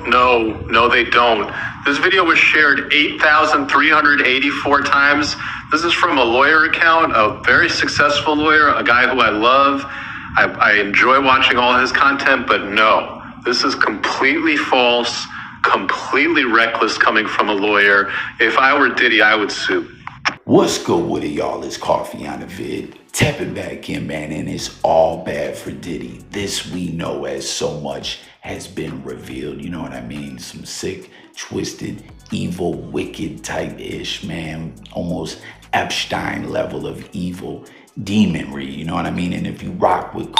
No, they don't. This video was shared 8,384 times. This is from a lawyer account, a very successful lawyer, a guy who I love. I enjoy watching all his content, but no, this is completely false, completely reckless coming from a lawyer. If I were Diddy, I would sue. What's good with it, y'all? It's Coffee on the vid. Tapping back in, man, and it's all bad for Diddy. This we know, as so much has been revealed. You know what I mean? Some sick, twisted, evil, wicked type-ish, man. Almost Epstein level of evil demonry. You know what I mean? And if you rock with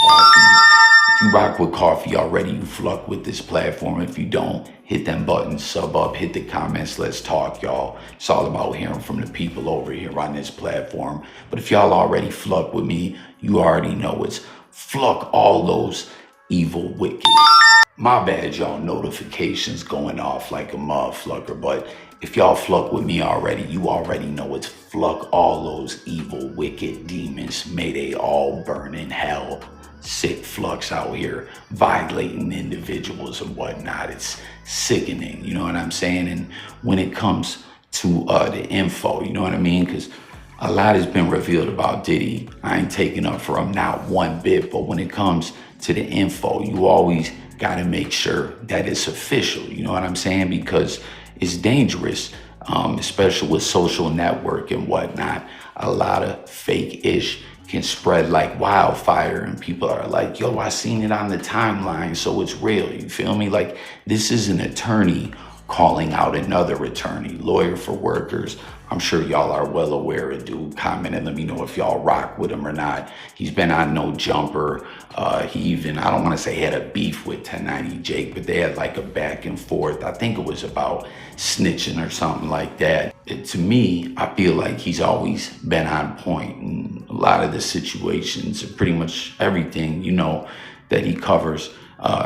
Coffee already, you fluck with this platform. If you don't, hit them buttons, sub up, hit the comments, let's talk, y'all. It's all about hearing from the people over here on this platform. But if y'all already fluck with me, you already know it's fluck all those evil wicked. My bad, y'all, notifications going off like a motherfucker. But if y'all fluck with me already, you already know it's fluck all those evil wicked demons. May they all burn in hell. Sick flux out here violating individuals and whatnot. It's sickening, you know what I'm saying? And when it comes to the info, you know what I mean? Because a lot has been revealed about Diddy. I ain't taking up for him, not one bit. But when it comes to the info, you always got to make sure that it's official, you know what I'm saying? Because it's dangerous, especially with social network and whatnot. A lot of fake-ish can spread like wildfire, and people are like, yo, I seen it on the timeline, so it's real. You feel me? Like, this is an attorney calling out another attorney, lawyer for workers. I'm sure y'all are well aware of dude. Comment and let me know if y'all rock with him or not. He's been on No Jumper. He even, I don't want to say had a beef with 1090 Jake, but they had like a back and forth. I think it was about snitching or something like that. To me, I feel like he's always been on point in a lot of the situations, pretty much everything, you know, that he covers.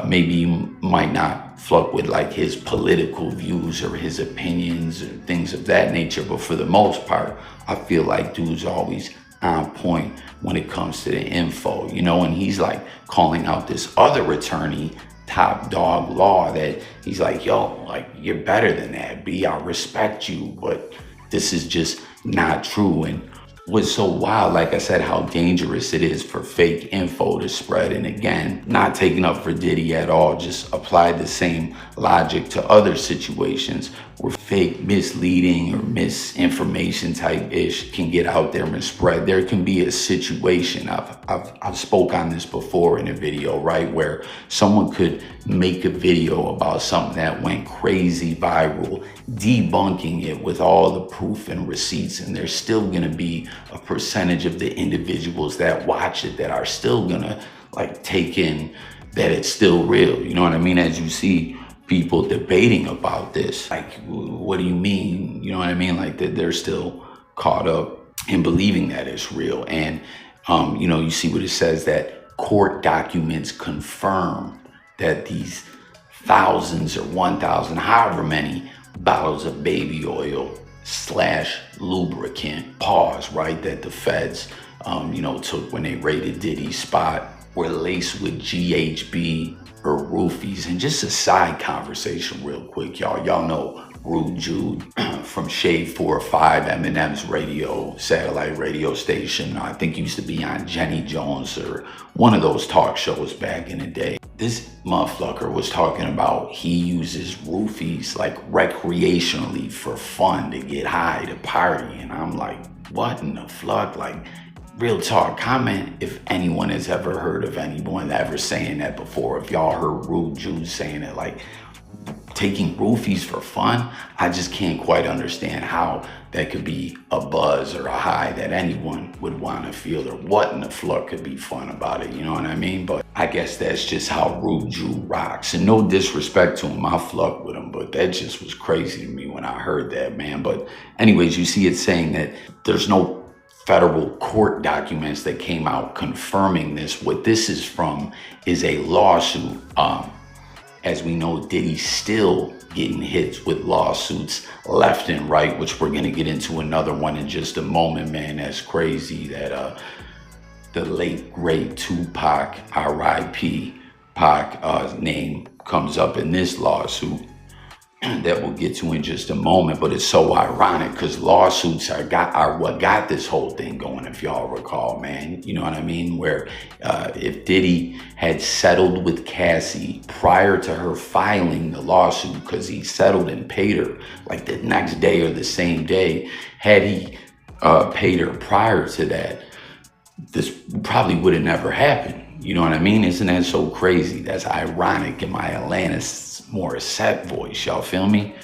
Maybe you might not fluck with like his political views or his opinions or things of that nature, but for the most part, I feel like dude's always on point when it comes to the info, you know. And he's like calling out this other attorney, Top Dog Law, that he's like, yo, like, you're better than that, B, I respect you, but this is just not true. And what's so wild, like I said, how dangerous it is for fake info to spread. And again, not taking up for Diddy at all, just apply the same logic to other situations where fake, misleading or misinformation type ish can get out there and spread. There can be a situation, I've spoke on this before in a video, right, where someone could make a video about something that went crazy viral, debunking it with all the proof and receipts, and there's still gonna be a percentage of the individuals that watch it that are still gonna like take in that it's still real, you know what I mean? As you see people debating about this, like, what do you mean? You know what I mean? Like, that they're still caught up in believing that it's real. And you know, you see what it says, that court documents confirm that these thousands or 1,000, however many bottles of baby oil / lubricant, pause, right, that the feds, you know, took when they raided Diddy's spot were laced with GHB or roofies. And just a side conversation real quick, y'all know Rude Jude from Shade 405, Eminem's radio, satellite radio station. I think used to be on Jenny Jones or one of those talk shows back in the day. This motherfucker was talking about he uses roofies like recreationally for fun, to get high, to party. And I'm like, what in the fuck? Like, real talk, comment if anyone has ever heard of anyone ever saying that before. If y'all heard Rude Jude saying it, like, taking roofies for fun, I just can't quite understand how that could be a buzz or a high that anyone would want to feel, or what in the fuck could be fun about it, you know what I mean? But I guess that's just how Rude Jude rocks. And no disrespect to him, I fluck with him, but that just was crazy to me when I heard that, man. But anyways, you see it saying that there's no federal court documents that came out confirming this. What this is from is a lawsuit. As we know, Diddy's still getting hits with lawsuits left and right, which we're gonna get into another one in just a moment, man. That's crazy that the late, great Tupac, R.I.P. Pac, name comes up in this lawsuit that we'll get to in just a moment. But it's so ironic because lawsuits are what got this whole thing going, if y'all recall, man. You know what I mean? Where if Diddy had settled with Cassie prior to her filing the lawsuit, because he settled and paid her like the next day or the same day, had he paid her prior to that, this probably would have never happened. You know what I mean? Isn't that so crazy? That's ironic in my Alanis Morissette voice. Y'all feel me?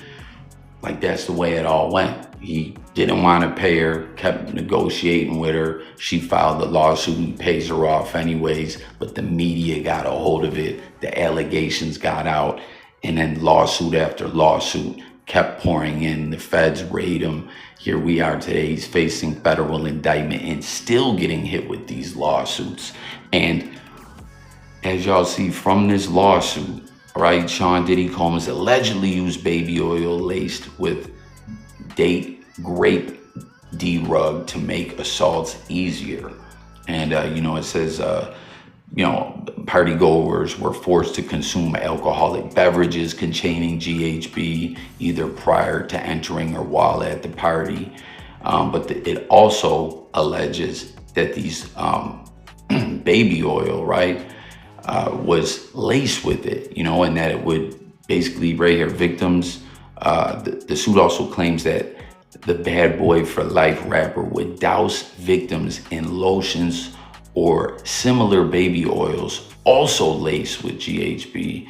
Like, that's the way it all went. He didn't want to pay her, kept negotiating with her. She filed the lawsuit. He pays her off anyways, but the media got a hold of it. The allegations got out, and then lawsuit after lawsuit kept pouring in. The feds raid him. Here we are today. He's facing federal indictment and still getting hit with these lawsuits. And as y'all see from this lawsuit, right, Sean Diddy Combs allegedly used baby oil laced with grape D-rug to make assaults easier. And, it says, party goers were forced to consume alcoholic beverages containing GHB either prior to entering or while at the party. But it also alleges that these baby oil, right, was laced with it, and that it would basically, right here, victims. The suit also claims that the Bad Boy for Life rapper would douse victims in lotions or similar baby oils, also laced with GHB,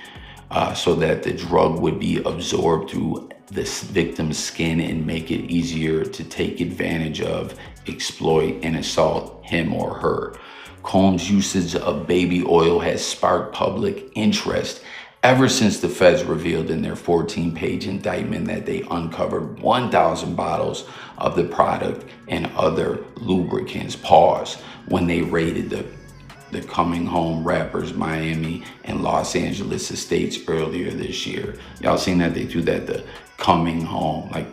so that the drug would be absorbed through the victim's skin and make it easier to take advantage of, exploit, and assault him or her. Combs' usage of baby oil has sparked public interest ever since the feds revealed in their 14-page indictment that they uncovered 1,000 bottles of the product and other lubricants. Pause. When they raided the Coming Home rappers' Miami and Los Angeles estates earlier this year. Y'all seen that? They threw that, the Coming Home. Like,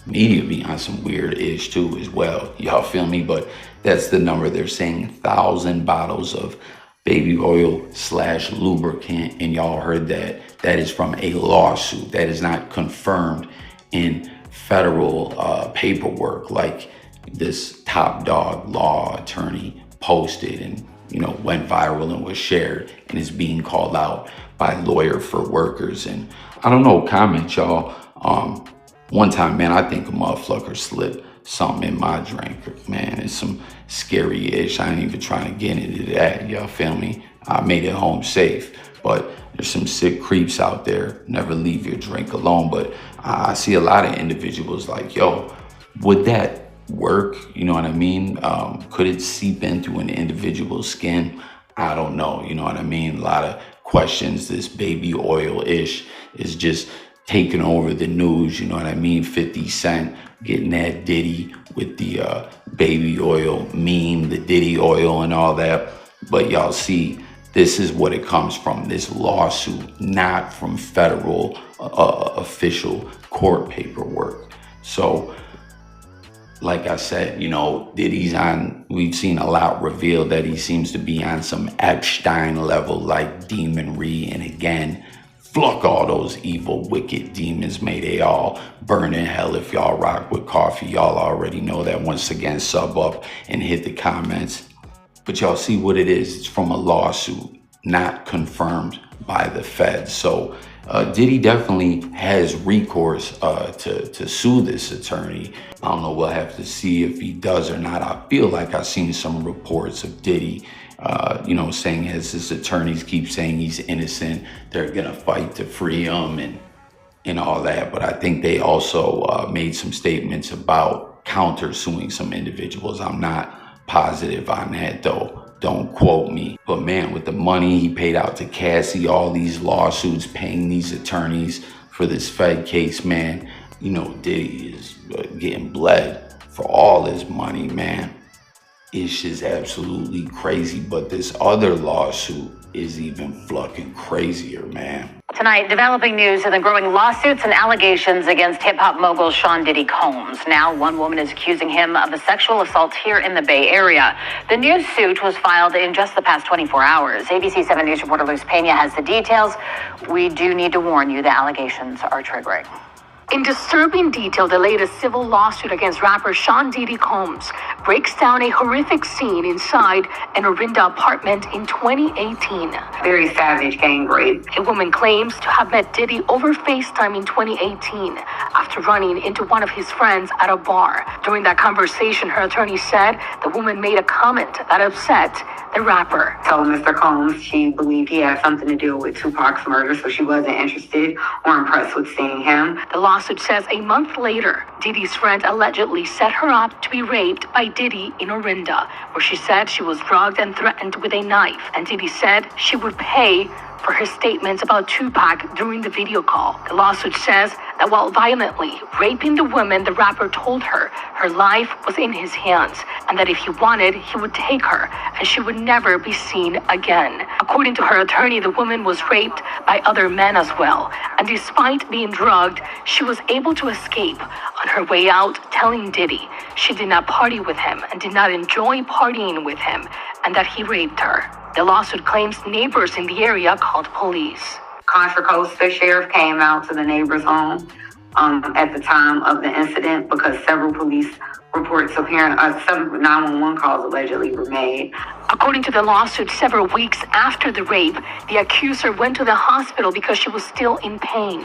media be on some weird ish too as well. Y'all feel me? But that's the number. They're saying 1,000 bottles of baby oil / lubricant. And y'all heard that. That is from a lawsuit. That is not confirmed in federal paperwork like this top dog law attorney posted and, went viral and was shared and is being called out by Lawyer for Workers. And I don't know, comment y'all. One time, man, I think a motherfucker slipped something in my drink. Man, it's some scary ish. I ain't even trying to get into that. Y'all feel me? I made it home safe. But there's some sick creeps out there. Never leave your drink alone. But I see a lot of individuals like, yo, would that work? You know what I mean? Could it seep into an individual's skin? I don't know. You know what I mean? A lot of questions. This baby oil ish is just taking over the news, you know what I mean? 50 Cent getting that Diddy with the baby oil meme, the Diddy oil and all that. But y'all see, this is what it comes from, this lawsuit, not from federal official court paperwork. So, like I said, Diddy's on, we've seen a lot revealed that he seems to be on some Epstein level like demonry. And again, fuck all those evil, wicked demons. May they all burn in hell. If y'all rock with coffee, y'all already know that. Once again, sub up and hit the comments. But y'all see what it is. It's from a lawsuit, not confirmed by the feds. So Diddy definitely has recourse to sue this attorney. I don't know, we'll have to see if he does or not. I feel like I've seen some reports of Diddy saying, as his attorneys keep saying he's innocent, they're gonna fight to free him and all that. But I think they also made some statements about counter-suing some individuals. I'm not positive on that though. Don't quote me. But man, with the money he paid out to Cassie, all these lawsuits, paying these attorneys for this Fed case, man, Diddy is getting bled for all his money, man. It's just absolutely crazy. But this other lawsuit is even fucking crazier, man. Tonight, developing news of the growing lawsuits and allegations against hip-hop mogul Sean Diddy Combs. Now, one woman is accusing him of a sexual assault here in the Bay Area. The new suit was filed in just the past 24 hours. ABC 7 News reporter Luz Pena has the details. We do need to warn you, the allegations are triggering. In disturbing detail, the latest civil lawsuit against rapper Sean Diddy Combs breaks down a horrific scene inside an Orinda apartment in 2018. Very savage gang rape. A woman claims to have met Diddy over FaceTime in 2018 after running into one of his friends at a bar. During that conversation, her attorney said the woman made a comment that upset the rapper. Told Mr. Combs she believed he had something to do with Tupac's murder, so she wasn't interested or impressed with seeing him. The lawsuit says a month later, Diddy's friend allegedly set her up to be raped by Diddy in Orinda, where she said she was drugged and threatened with a knife, and Diddy said she would pay for her statements about Tupac during the video call. The lawsuit says that while violently raping the woman, the rapper told her her life was in his hands and that if he wanted, he would take her and she would never be seen again. According to her attorney, the woman was raped by other men as well. And despite being drugged, she was able to escape. On her way out, telling Diddy she did not party with him and did not enjoy partying with him and that he raped her. The lawsuit claims neighbors in the area called police. Contra Costa sheriff came out to the neighbor's home at the time of the incident because several police reports apparent 911 calls allegedly were made. According to the lawsuit, several weeks after the rape, the accuser went to the hospital because she was still in pain.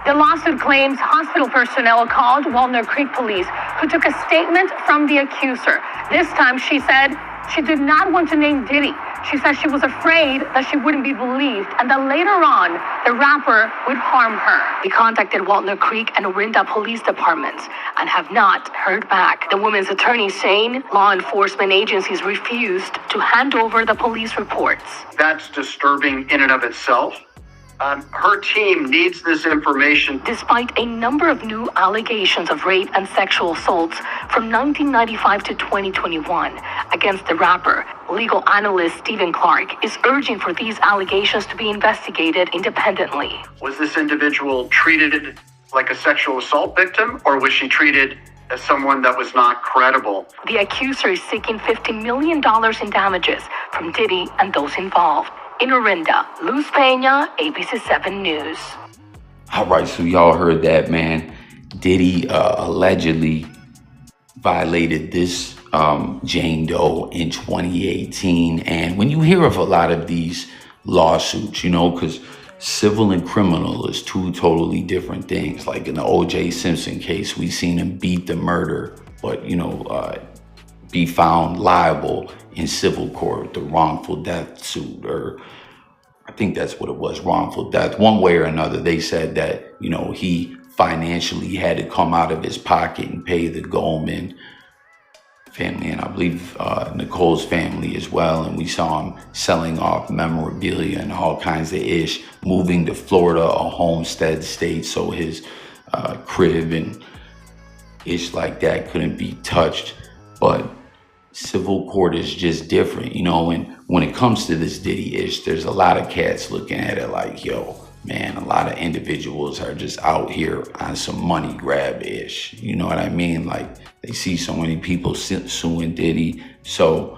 The lawsuit claims hospital personnel called Walnut Creek police, who took a statement from the accuser. This time, she said she did not want to name Diddy. She said she was afraid that she wouldn't be believed and that later on, the rapper would harm her. We contacted Walnut Creek and Orinda police departments and have not heard back. The woman's attorney saying law enforcement agencies refused to hand over the police reports. That's disturbing in and of itself. Her team needs this information. Despite a number of new allegations of rape and sexual assaults from 1995 to 2021 against the rapper, legal analyst Stephen Clark is urging for these allegations to be investigated independently. Was this individual treated like a sexual assault victim, or was she treated as someone that was not credible? The accuser is seeking $50 million in damages from Diddy and those involved. In Orinda, Luz Pena, ABC 7 News. All right, so y'all heard that, man. Diddy allegedly violated this Jane Doe in 2018. And when you hear of a lot of these lawsuits, you know, because civil and criminal is two totally different things. Like in the O.J. Simpson case, we seen him beat the murder, but, you know, be found liable in civil court, the wrongful death suit, or I think that's what it was, wrongful death. One way or another, they said that, you know, he financially had to come out of his pocket and pay the Goldman family, and I believe Nicole's family as well. And we saw him selling off memorabilia and all kinds of ish, moving to Florida, a homestead state, so his crib and ish like that couldn't be touched. But civil court is just different, you know, and when it comes to this Diddy ish, there's a lot of cats looking at it like, yo, man, a lot of individuals are just out here on some money grab ish. You know what I mean? Like they see so many people suing Diddy, so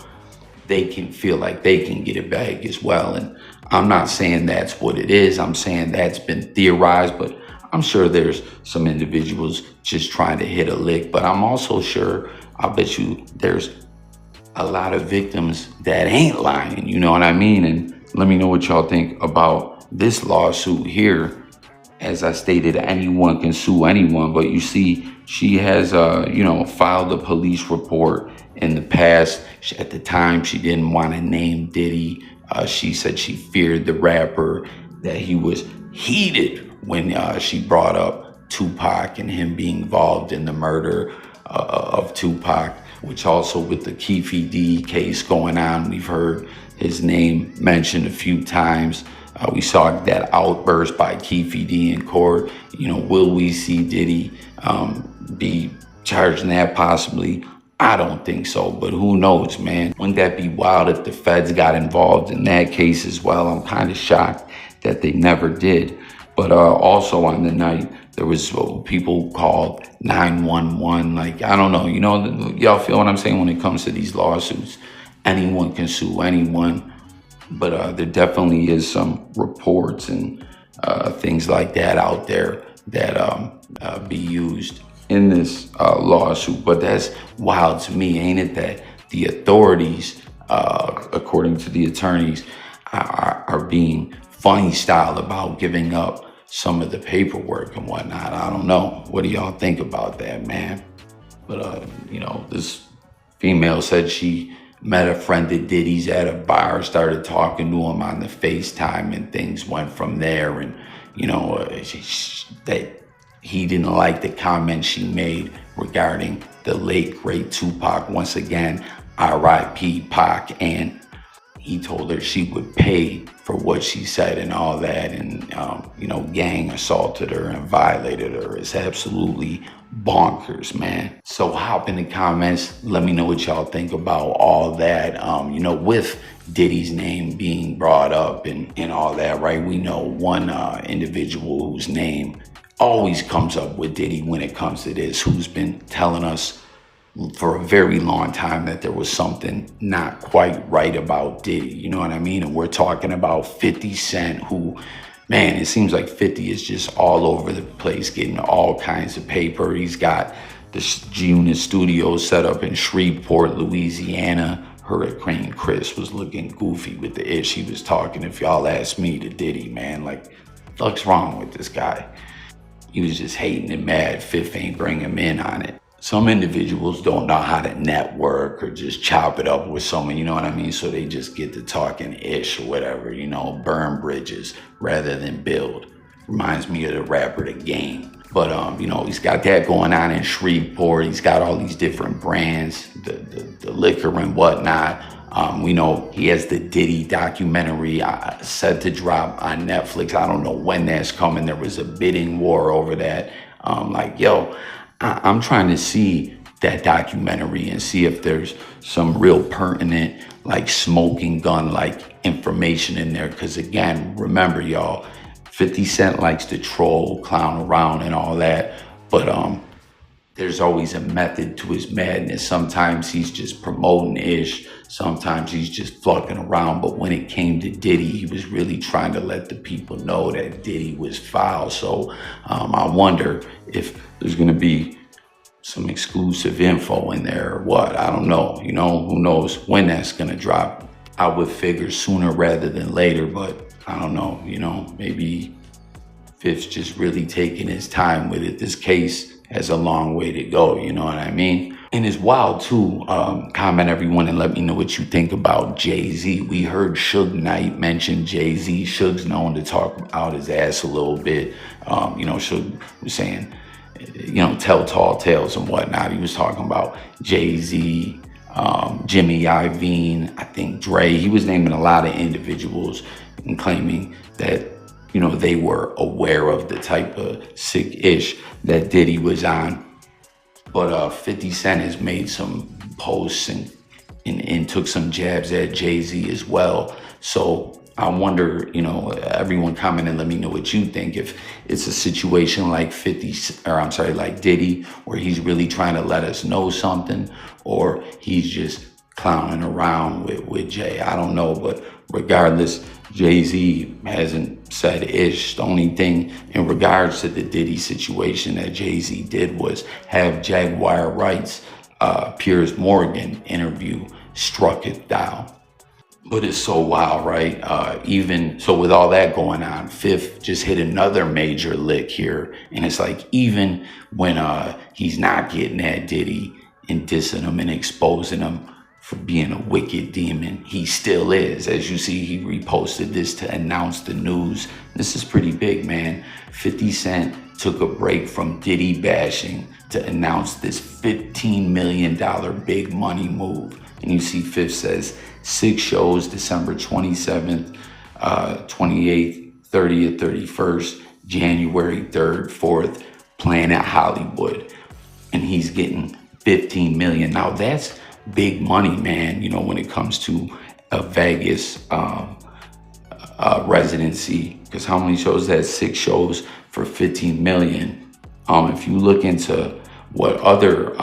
they can feel like they can get it back as well. And I'm not saying that's what it is. I'm saying that's been theorized, but I'm sure there's some individuals just trying to hit a lick. But I'm also sure, I bet you there's a lot of victims that ain't lying, you know what I mean? And let me know what y'all think about this lawsuit here. As I stated, anyone can sue anyone, but you see, she has, you know, filed a police report in the past. At the time, she didn't want to name Diddy. She said she feared the rapper, that he was heated when she brought up Tupac and him being involved in the murder of Tupac, which also with the Keefe D case going on, we've heard his name mentioned a few times. We saw that outburst by Keefe D in court. You know, will we see Diddy be charged in that possibly? I don't think so, but who knows, man? Wouldn't that be wild if the feds got involved in that case as well? I'm kind of shocked that they never did. But also on the night, there was people called 911. Like, I don't know, y'all feel what I'm saying when it comes to these lawsuits? Anyone can sue anyone. But there definitely is some reports and things like that out there that be used in this lawsuit. But that's wild to me, ain't it? That the authorities, according to the attorneys, are being funny style about giving up some of the paperwork and whatnot. I don't know. What do y'all think about that, man? But, this female said she met a friend of Diddy's at a bar, started talking to him on the FaceTime, and things went from there. And, that he didn't like the comment she made regarding the late, great Tupac. Once again, R.I.P. Pac. And he told her she would pay for what she said and all that. And, gang assaulted her and violated her. It's absolutely bonkers, man. So hop in the comments. Let me know what y'all think about all that. With Diddy's name being brought up and all that, right? We know one individual whose name always comes up with Diddy when it comes to this, who's been telling us for a very long time that there was something not quite right about Diddy, you know what I mean? And we're talking about 50 Cent, who, man, it seems like 50 is just all over the place, getting all kinds of paper. He's got the G-Unit studio set up in Shreveport, Louisiana. Hurricane Chris was looking goofy with the ish he was talking, if y'all ask me, to Diddy, man. Like, what's wrong with this guy? He was just hating and mad Fifth ain't bring him in on it. Some individuals don't know how to network or just chop it up with someone, you know what I mean? So they just get to talking ish or whatever, burn bridges rather than build. Reminds me of the rapper The Game. But, he's got that going on in Shreveport. He's got all these different brands, the liquor and whatnot. We know he has the Diddy documentary set to drop on Netflix. I don't know when that's coming. There was a bidding war over that. I'm trying to see that documentary and see if there's some real pertinent, like smoking gun, like information in there. Because again, remember y'all, 50 Cent likes to troll, clown around and all that. But there's always a method to his madness. Sometimes he's just promoting ish. Sometimes he's just fucking around. But when it came to Diddy, he was really trying to let the people know that Diddy was foul. So I wonder if there's going to be some exclusive info in there or what. I don't know. Who knows when that's going to drop. I would figure sooner rather than later, but I don't know. Maybe Fifth's just really taking his time with it. This case has a long way to go, you know what I mean? And it's wild too. Comment everyone and let me know what you think about Jay-Z. We heard Suge Knight mention Jay-Z. Suge's known to talk out his ass a little bit. Suge was saying, tell tall tales and whatnot. He was talking about Jay-Z, Jimmy Iovine, I think Dre. He was naming a lot of individuals and claiming that, they were aware of the type of sick ish that Diddy was on. But 50 Cent has made some posts and took some jabs at Jay-Z as well. So I wonder, everyone comment and let me know what you think. If it's a situation like like Diddy, where he's really trying to let us know something, or he's just clowning around with Jay. I don't know, but regardless, Jay-Z hasn't said ish. The only thing in regards to the Diddy situation that Jay-Z did was have Jaguar Wright's Piers Morgan interview struck it down. But it's so wild, right? Even so, with all that going on, Fifth just hit another major lick here. And it's like, even when he's not getting at Diddy and dissing him and exposing him for being a wicked demon, he still is. As you see, he reposted this to announce the news. This is pretty big, man. 50 Cent took a break from Diddy bashing to announce this $15 million big money move. And you see Fifth says 6 shows, December 27th, 28th, 30th, 31st, January 3rd, 4th, playing at Hollywood. And he's getting 15 million. Now that's big money, man, you know, when it comes to a Vegas residency, because how many shows? That's 6 shows for 15 million. If you look into what other,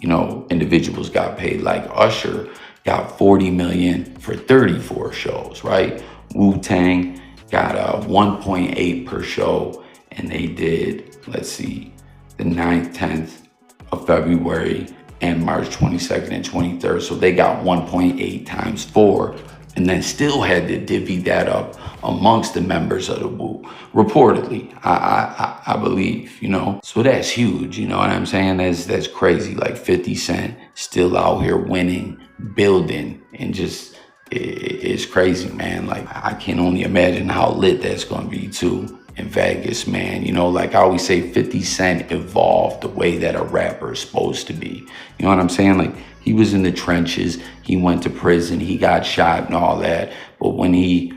you know, individuals got paid, like Usher got 40 million for 34 shows, right? Wu-Tang got 1.8 per show, and they did, let's see, the 9th, 10th of February and March 22nd and 23rd. So they got 1.8 times 4, and then still had to divvy that up amongst the members of the Wu, reportedly, I believe, you know. So that's huge, you know what I'm saying? That's crazy. Like 50 Cent still out here winning, building, and just, it's crazy, man. Like, I can only imagine how lit that's gonna be too in Vegas, man. You know, like I always say, 50 Cent evolved the way that a rapper is supposed to be. You know what I'm saying? Like, he was in the trenches, he went to prison, he got shot and all that. But when he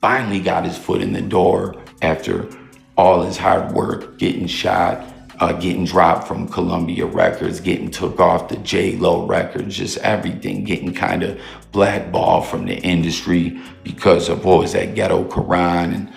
finally got his foot in the door after all his hard work, getting shot, getting dropped from Columbia Records, getting took off the J-Lo Records, just everything, getting kind of blackballed from the industry because of, what was that, Ghetto Quran, and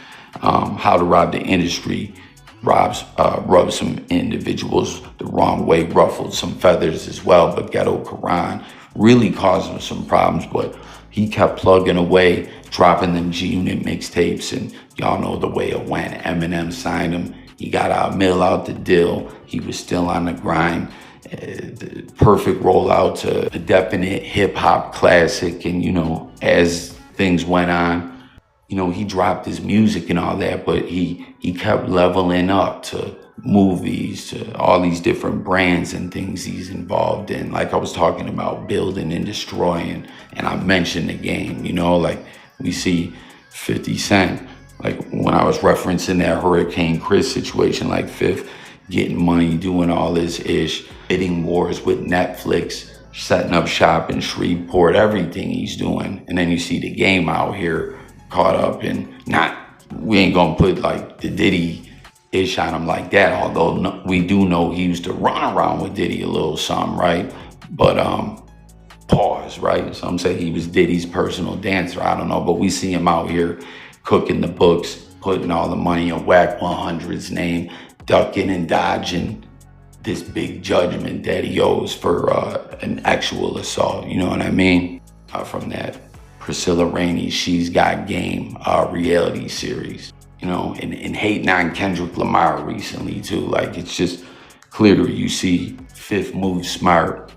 How to Rob the Industry, rubbed some individuals the wrong way, ruffled some feathers as well. But Ghetto Quran really caused him some problems, but he kept plugging away, dropping them G-Unit mixtapes, and y'all know the way it went. Eminem signed him. He got a mill out the deal. He was still on the grind. The perfect rollout to a definite hip-hop classic. And, you know, as things went on, you know, he dropped his music and all that, but he kept leveling up to movies, to all these different brands and things he's involved in. Like I was talking about, building and destroying, and I mentioned the game, you know, like we see 50 Cent, like when I was referencing that Hurricane Chris situation, like Fifth getting money, doing all this ish, bidding wars with Netflix, setting up shop in Shreveport, everything he's doing. And then you see the game out here caught up in, we ain't gonna put like the Diddy ish on him like that, although we do know he used to run around with Diddy a little something, right? But pause, right? Some say he was Diddy's personal dancer, I don't know, but we see him out here cooking the books, putting all the money in Whack 100's name, ducking and dodging this big judgment that he owes for an actual assault, you know what I mean? From that Priscilla Rainey's She's Got Game reality series, you know, and hating on Kendrick Lamar recently too. Like, it's just clear you see Fifth move smart,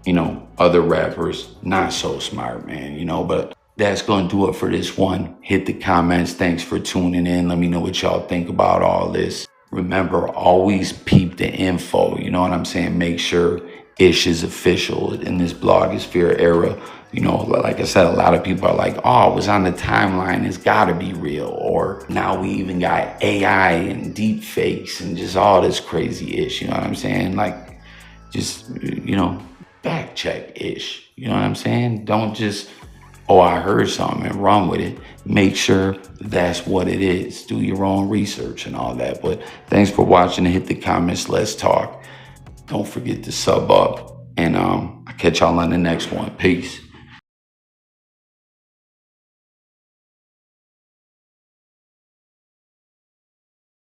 you know, other rappers not so smart, man, you know. But that's gonna do it for this one. Hit the comments. Thanks for tuning in. Let me know what y'all think about all this. Remember, always peep the info, you know what I'm saying? Make sure Ish is official in this blogosphere era. You know, like I said, a lot of people are like, oh, it was on the timeline, it's gotta be real. Or now we even got AI and deep fakes and just all this crazy ish, you know what I'm saying? Like, just, you know, fact check ish, you know what I'm saying? Don't just, oh, I heard something and run with it. Make sure that's what it is. Do your own research and all that. But thanks for watching. Hit the comments, let's talk. Don't forget to sub up, and I'll catch y'all on the next one. Peace.